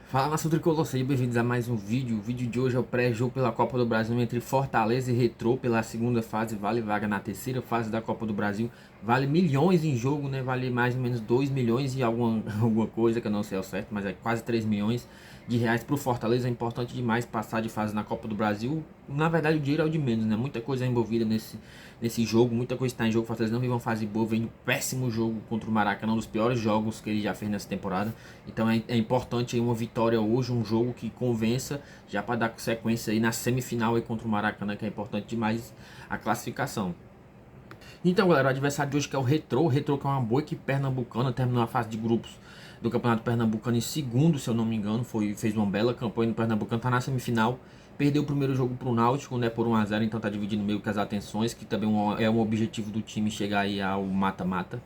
Fala, nação tricolor, sejam bem-vindos a mais um vídeo. O vídeo de hoje é o pré-jogo pela Copa do Brasil entre Fortaleza e Retrô pela segunda fase, vale vaga na terceira fase da Copa do Brasil. Vale milhões em jogo, né? Vale mais ou menos 2 milhões e alguma coisa que eu não sei ao certo, mas é quase 3 milhões de reais para o Fortaleza. É importante demais passar de fase na Copa do Brasil. Na verdade, o dinheiro é o de menos, né? Muita coisa é envolvida nesse jogo, muita coisa está em jogo. O Fortaleza não vive uma fase boa, vem um péssimo jogo contra o Maracanã, um dos piores jogos que ele já fez nessa temporada. Então é importante aí uma vitória hoje, um jogo que convença, já para dar sequência aí na semifinal aí contra o Maracanã, que é importante demais a classificação. Então, galera, o adversário de hoje que é o Retrô que é uma boa equipe pernambucana, terminou a fase de grupos do Campeonato Pernambucano em segundo, se eu não me engano, fez uma bela campanha no Pernambucano, tá na semifinal, perdeu o primeiro jogo pro Náutico, né, por 1 a 0, então tá dividindo meio que as atenções, que também é um objetivo do time chegar aí ao mata-mata,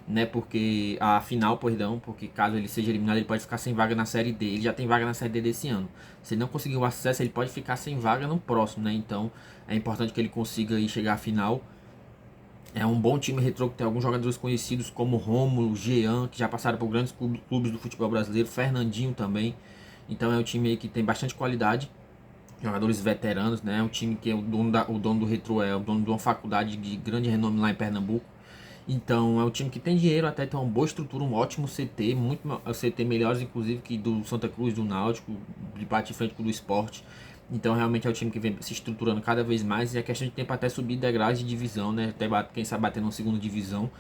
né, porque a final, perdão, porque caso ele seja eliminado, ele pode ficar sem vaga na Série D. Ele já tem vaga na Série D desse ano. Se ele não conseguir o acesso, ele pode ficar sem vaga no próximo, né? Então, é importante que ele consiga aí chegar à final. É um bom time Retrô que tem alguns jogadores conhecidos como Rômulo, Jean, que já passaram por grandes clubes do futebol brasileiro, Fernandinho também. Então é um time aí que tem bastante qualidade, jogadores veteranos, né? É um time que é o dono do Retrô é o dono de uma faculdade de grande renome lá em Pernambuco. Então é um time que tem dinheiro, até tem uma boa estrutura, um ótimo CT, CT melhores inclusive que do Santa Cruz, do Náutico, de bate de frente com o do Sport. Então realmente é o time que vem se estruturando cada vez mais e é questão de tempo até subir degraus de divisão, né? Até quem sabe bater na segunda divisão.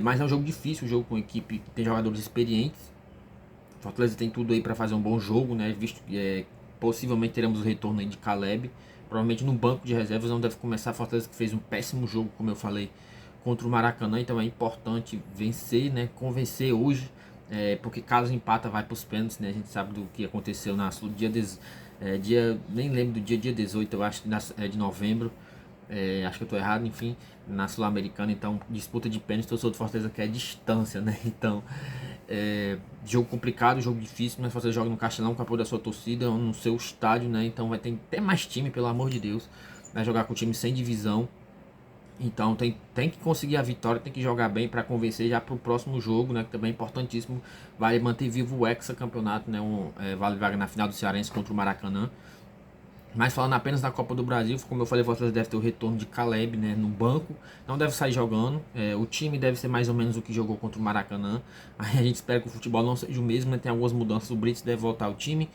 Mas é um jogo difícil, um jogo com equipe que tem jogadores experientes. O Fortaleza tem tudo aí para fazer um bom jogo, né? Visto que possivelmente teremos o retorno aí de Caleb. Provavelmente no banco de reservas não deve começar. A Fortaleza que fez um péssimo jogo, como eu falei, contra o Maracanã. Então é importante vencer, né? Convencer hoje. Porque caso empata vai para os pênaltis, né? A gente sabe do que aconteceu no nem lembro do dia 18, eu acho, de novembro. Acho que eu tô errado, enfim, na Sul-Americana. Então disputa de pênaltis, eu sou do Fortaleza que é distância, né? Então jogo complicado, jogo difícil, mas você joga no Castelão com o apoio da sua torcida, no seu estádio, né? Então vai ter até mais time, pelo amor de Deus. Vai jogar com o time sem divisão. Então tem que conseguir a vitória, tem que jogar bem para convencer já para o próximo jogo, né? Que também é importantíssimo. Vai manter vivo o hexacampeonato, né? Vale vaga na final do Cearense contra o Maracanã. Mas falando apenas da Copa do Brasil, como eu falei, o Fortaleza deve ter o retorno de Caleb, né, no banco. Não deve sair jogando. O time deve ser mais ou menos o que jogou contra o Maracanã. Aí a gente espera que o futebol não seja o mesmo, né? Tem algumas mudanças. O Brits deve voltar ao time.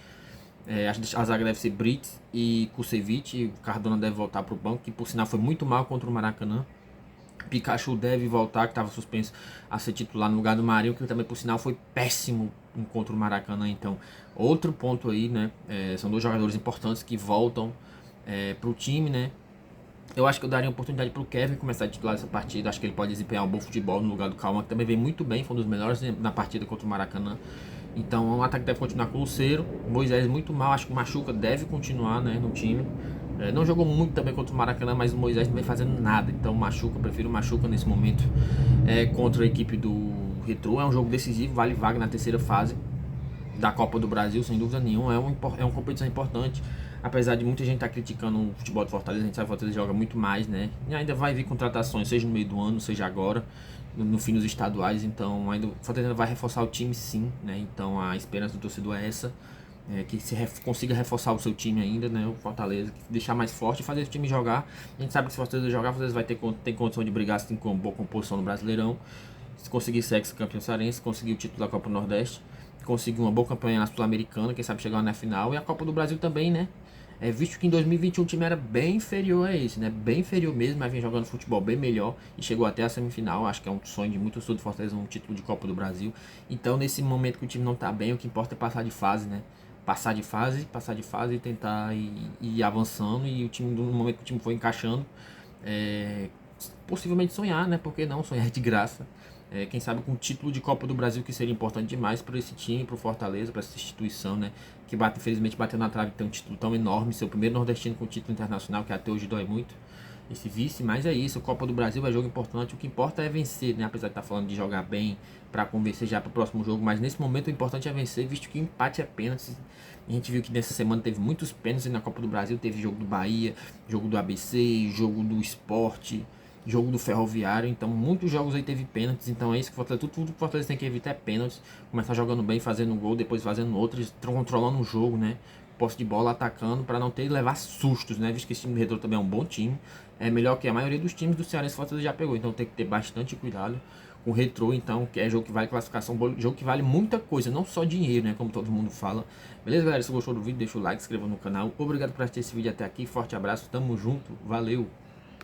A zaga deve ser Brits e Kusevich. O Cardona deve voltar para o banco, que por sinal foi muito mal contra o Maracanã. Pikachu deve voltar, que estava suspenso a ser titular no lugar do Marinho, que também por sinal foi péssimo contra o Maracanã. Então, outro ponto aí, né? São dois jogadores importantes que voltam para o time, né? Eu acho que eu daria oportunidade para o Kevin começar a titular essa partida. Acho que ele pode desempenhar um bom futebol no lugar do Calma, que também vem muito bem, foi um dos melhores na partida contra o Maracanã. Então, o ataque deve continuar com o Lucero. Moisés muito mal, acho que o Machuca deve continuar, né, no time. Não jogou muito também contra o Maracanã, mas o Moisés não vem fazendo nada. Então, Machuca, prefiro o Machuca nesse momento contra a equipe do Retrô. É um jogo decisivo, vale vaga na terceira fase da Copa do Brasil, sem dúvida nenhuma. É uma competição importante. Apesar de muita gente estar criticando o futebol de Fortaleza, a gente sabe que o Fortaleza joga muito mais, né? E ainda vai vir contratações, seja no meio do ano, seja agora, no fim dos estaduais. Então, ainda o Fortaleza vai reforçar o time, sim, né? Então, a esperança do torcedor é essa. Que consiga reforçar o seu time ainda, né? O Fortaleza, deixar mais forte e fazer o time jogar. A gente sabe que se o Fortaleza jogar, o Fortaleza vai ter condição de brigar assim, com boa composição no Brasileirão. Se conseguir ser ex-campeão cearense, conseguir o título da Copa do Nordeste, conseguir uma boa campanha na Sul-Americana, quem sabe chegar na final, e a Copa do Brasil também, né? Visto que em 2021 o time era bem inferior a esse, né? Bem inferior mesmo, mas vem jogando futebol bem melhor e chegou até a semifinal. Acho que é um sonho de muito sul do Fortaleza, um título de Copa do Brasil. Então, nesse momento que o time não tá bem, o que importa é passar de fase, né? Passar de fase e tentar ir avançando. E o time, no momento que o time for encaixando, possivelmente sonhar, né? Porque não sonhar de graça. Quem sabe com o título de Copa do Brasil, que seria importante demais para esse time, para o Fortaleza, para essa instituição, né? Que infelizmente bateu na trave de ter um título tão enorme, seu primeiro nordestino com título internacional, que até hoje dói muito. Esse vice, mas é isso, a Copa do Brasil é jogo importante, o que importa é vencer, né? Apesar de estar falando de jogar bem para convencer já para o próximo jogo, mas nesse momento o importante é vencer, visto que empate é pênalti. A gente viu que nessa semana teve muitos pênaltis na Copa do Brasil, teve jogo do Bahia, jogo do ABC, jogo do Sport. jogo do Ferroviário, então muitos jogos aí teve pênaltis, então é isso que o Fortaleza, tudo que o Fortaleza tem que evitar é pênaltis, começar jogando bem, fazendo gol, depois fazendo outros, controlando o jogo, né, posse de bola, atacando, para não ter levar sustos, né, visto que esse time do Retrô também é um bom time, é melhor que a maioria dos times do Cearense Fortaleza já pegou, então tem que ter bastante cuidado com o Retrô, então, que é jogo que vale classificação, jogo que vale muita coisa, não só dinheiro, né, como todo mundo fala. Beleza, galera? Se gostou do vídeo, deixa o like, se inscreva no canal. Obrigado por assistir esse vídeo até aqui, forte abraço, tamo junto, valeu!